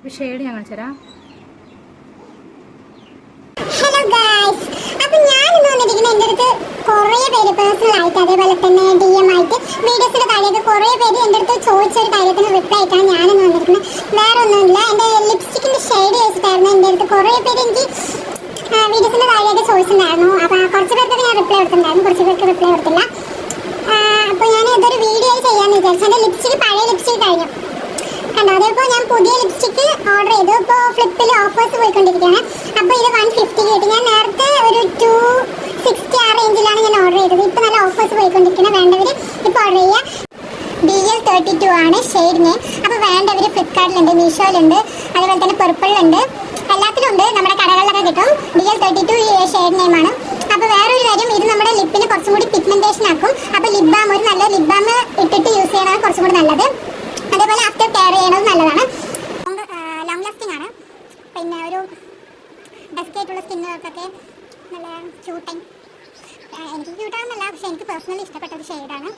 Shade ഞാൻ കാണിച്ചു തരാം. ഹലോ ഗായ്സ്, അപ്പോൾ ഞാൻ ഇന്ന് വന്നിരിക്കുന്നത് എൻ്റെ അടുത്ത് കുറേ പേര് പേഴ്സണലായിട്ട് അതേപോലെ തന്നെ DM ആയിട്ട് വീഡിയോസിൻ്റെ താഴെയൊക്കെ കുറേ പേര് എൻ്റെ അടുത്ത് ചോദിച്ചൊരു കാര്യത്തിന് റിപ്ലൈ ആയിട്ടാണ് ഞാനിന്ന് വന്നിരിക്കുന്നത്. വേറെ ഒന്നുമില്ല, എൻ്റെ ലിപ്സ്റ്റിക്കിൻ്റെ ഷെയ്ഡ് ചോദിച്ചിട്ടായിരുന്നു എൻ്റെ അടുത്ത് കുറേ പേര് എനിക്ക് വീഡിയോസിൻ്റെ താഴെയൊക്കെ ചോദിച്ചിട്ടുണ്ടായിരുന്നു. അപ്പോൾ കുറച്ച് പേർക്ക് ഞാൻ റിപ്ലൈ കൊടുത്തിട്ടുണ്ടായിരുന്നു, കുറച്ച് പേർക്ക് റിപ്ലൈ കൊടുത്തില്ല. അപ്പോൾ ഞാൻ ഇതൊരു വീഡിയോ ചെയ്യാമെന്ന് വിചാരിച്ചു. എൻ്റെ ലിപ്സ്റ്റിക്ക് പഴയ ലിപ്സ്റ്റിക്ക് കഴിഞ്ഞു കണ്ടോ. അതിപ്പോൾ ഞാൻ പുതിയ ലിപ്സ്റ്റിക്ക് ഓർഡർ ചെയ്തു. ഇപ്പോൾ ഫ്ലിപ്പിൽ ഓഫേഴ്സ് പോയിക്കൊണ്ടിരിക്കുകയാണ്. അപ്പോൾ ഇത് 150 കിട്ടി. ഞാൻ നേരത്തെ ഒരു 260 ആ റേഞ്ചിലാണ് ഞാൻ ഓർഡർ ചെയ്തത്. ഇപ്പോൾ നല്ല ഓഫേഴ്സ് പോയിക്കൊണ്ടിരിക്കുന്നത്. വേണ്ടവർ ഇപ്പോൾ ഓർഡർ ചെയ്യുക. DL32 ആണ് ഷെയ്ഡ് നെയിം. അപ്പോൾ വേണ്ടവർ ഫ്ലിപ്കാർട്ടിലുണ്ട്, മീഷോയിലുണ്ട്, അതുപോലെ തന്നെ പെർപ്പിളിലുണ്ട്, എല്ലാത്തിലും ഉണ്ട്. നമ്മുടെ കടകളിലൊക്കെ കിട്ടും. DL32 shade നെയിമാണ്. അപ്പോൾ വേറൊരു കാര്യം, ഇത് നമ്മുടെ ലിപ്പിന് കുറച്ചും കൂടി പിഗ്മെൻറ്റേഷൻ ആക്കും. അപ്പോൾ ലിപ് ബാം, ഒരു നല്ല ലിപ് ബാം ഇട്ടിട്ട് യൂസ് ചെയ്യണതാണ് കുറച്ചും കൂടി നല്ലത്. അതേപോലെ ആഫ്റ്റർ കെയർ ചെയ്യണത് നല്ലതാണ്. ലോങ് ലാസ്റ്റിംഗ് ആണ്. പിന്നെ ഒരു ഡസ്ക് ആയിട്ടുള്ള സ്കിന്നുകൾക്കൊക്കെ നല്ല ക്യൂട്ടൻ, എനിക്ക് ക്യൂട്ടാണെന്നല്ല, പക്ഷേ എനിക്ക് പേഴ്സണലി ഇഷ്ടപ്പെട്ട ഒരു ഷെയ്ഡാണ്.